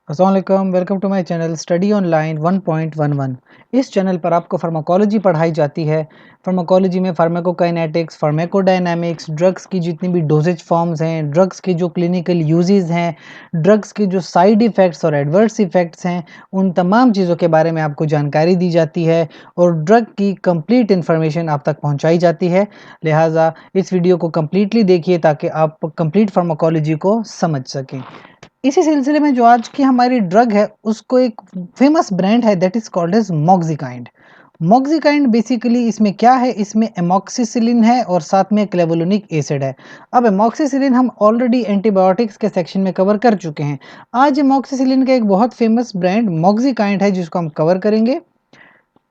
अस्सलाम वालेकुम, welcome to my channel study online 1.11। इस चैनल पर आपको फार्माकोलॉजी पढ़ाई जाती है। फार्माकोलॉजी में फार्माकोकाइनेटिक्स, फार्माकोडायनामिक्स, ड्रग्स की जितनी भी डोजेज फॉर्म्स हैं, ड्रग्स के जो क्लिनिकल यूजेस हैं, ड्रग्स के जो साइड इफ़ेक्ट्स और एडवर्स इफ़ेक्ट्स हैं, उन तमाम चीज़ों के बारे में आपको जानकारी दी जाती है और ड्रग की कंप्लीट इन्फॉर्मेशन आप तक पहुँचाई जाती है। लिहाजा इस वीडियो को कम्प्लीटली देखिए ताकि आप कंप्लीट फार्माकोलॉजी को समझ सकें। इसी सिलसिले में जो आज की हमारी ड्रग है उसको एक फेमस ब्रांड है that is called as Moxikind. Moxikind basically इसमें क्या है, इसमें एमॉक्सिसिलिन है और साथ में क्लेवोलोनिक एसिड है। अब एमॉक्सिसिलिन हम ऑलरेडी एंटीबायोटिक्स के सेक्शन में कवर कर चुके हैं। आज एमॉक्सिसिलिन का एक बहुत फेमस ब्रांड मॉक्सिकाइंड है जिसको हम कवर करेंगे।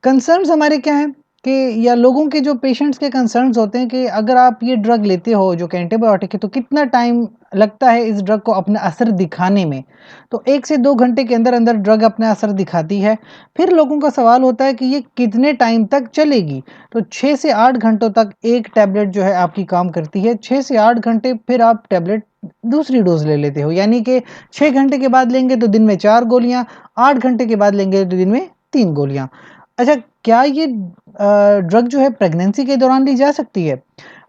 कंसर्न्स हमारे क्या हैं कि या लोगों के जो पेशेंट्स के कंसर्न्स होते हैं कि अगर आप ये ड्रग लेते हो जो कि एंटीबायोटिक है तो कितना टाइम लगता है इस ड्रग को अपना असर दिखाने में। तो 1 से 2 घंटे के अंदर अंदर ड्रग अपना असर दिखाती है। फिर लोगों का सवाल होता है कि ये कितने टाइम तक चलेगी। तो 6 से 8 घंटों तक एक टैबलेट जो है आपकी काम करती है। 6 से 8 घंटे फिर आप टैबलेट दूसरी डोज ले लेते हो, यानी कि 6 घंटे के बाद लेंगे तो दिन में 4 गोलियां, 8 घंटे के बाद लेंगे तो दिन में 3 गोलियां। अच्छा, क्या ये ड्रग जो है प्रेगनेंसी के दौरान ली जा सकती है?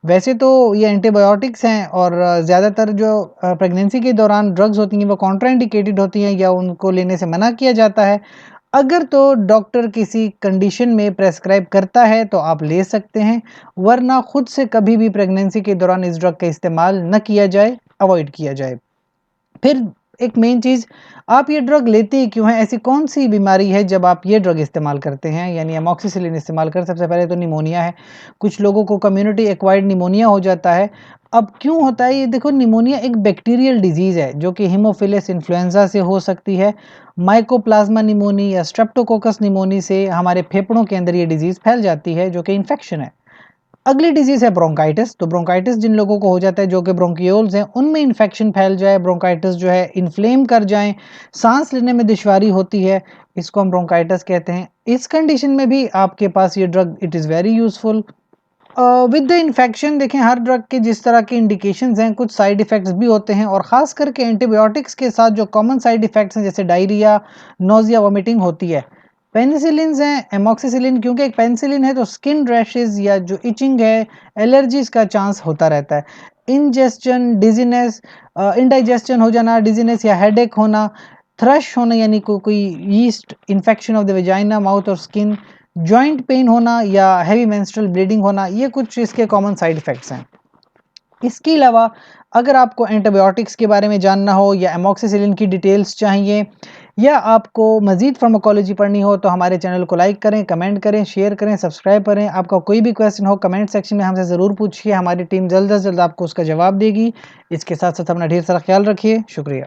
वैसे तो ये एंटीबायोटिक्स हैं और ज़्यादातर जो प्रेगनेंसी के दौरान ड्रग्स होती हैं वो कॉन्ट्राइंडिकेटेड होती हैं या उनको लेने से मना किया जाता है। अगर तो डॉक्टर किसी कंडीशन में प्रेस्क्राइब करता है तो आप ले सकते हैं, वरना खुद से कभी भी प्रेगनेंसी के दौरान इस ड्रग का इस्तेमाल न किया जाए, अवॉइड किया जाए। फिर एक मेन चीज़, आप ये ड्रग लेते ही क्यों हैं? ऐसी कौन-सी बीमारी है जब आप ये ड्रग इस्तेमाल करते हैं यानी एमॉक्सिसिलिन इस्तेमाल कर सबसे पहले तो निमोनिया है। कुछ लोगों को कम्युनिटी एक्वायर्ड निमोनिया हो जाता है। अब क्यों होता है ये? देखो, निमोनिया एक बैक्टीरियल डिज़ीज़ है जो कि हीमोफिलस इन्फ्लुएंजा से हो सकती है। माइकोप्लाज्मा निमोनी या स्ट्रेप्टोकोकस निमोनी से हमारे फेफड़ों के अंदर ये डिज़ीज़ फैल जाती है जो कि इन्फेक्शन है। अगली डिजीज़ है ब्रोंकाइटिस। तो ब्रोंकाइटिस जिन लोगों को हो जाता है जो कि ब्रोंकियोल्स हैं उनमें इन्फेक्शन फैल जाए, ब्रोंकाइटिस जो है इन्फ्लेम कर जाएँ, साँस लेने में दुश्वारी होती है, इसको हम ब्रोंकाइटिस कहते हैं। इस कंडीशन में भी आपके पास ये drug it is very useful. With the infection देखें, हर ड्रग के जिस तरह के इंडिकेशंस हैं कुछ साइड इफ़ेक्ट्स भी होते हैं और ख़ास करके एंटीबायोटिक्स के साथ जो कॉमन साइड इफ़ेक्ट्स हैं जैसे डायरिया, नोज़िया, वोमिटिंग होती है। पेनिसिलिन्स हैं, एमॉक्सिसिलिन क्योंकि एक पेनिसिलिन है तो स्किन रैशेज़ या जो इचिंग है, एलर्जीज़ का चांस होता रहता है। इंजेस्शन, डिज़ीनेस, इंडाइजेशन हो जाना, डिज़ीनेस या हेडेक होना, थ्रश होना यानी कोई yeast infection of the vagina, mouth और स्किन, जॉइंट पेन होना या हेवी मेंस्ट्रुअल ब्लीडिंग होना, ये कुछ इसके कॉमन साइड इफ़ेक्ट्स हैं। इसके अलावा अगर आपको एंटीबायोटिक्स के बारे में जानना हो या एमॉक्सिसिलिन की डिटेल्स चाहिए या आपको मज़ीद फार्माकोलॉजी पढ़नी हो तो हमारे चैनल को लाइक करें, कमेंट करें, शेयर करें, सब्सक्राइब करें। आपका कोई भी क्वेश्चन हो कमेंट सेक्शन में हमसे ज़रूर पूछिए, हमारी टीम जल्द से जल्द आपको उसका जवाब देगी। इसके साथ साथ अपना ढेर सारा ख्याल रखिए। शुक्रिया।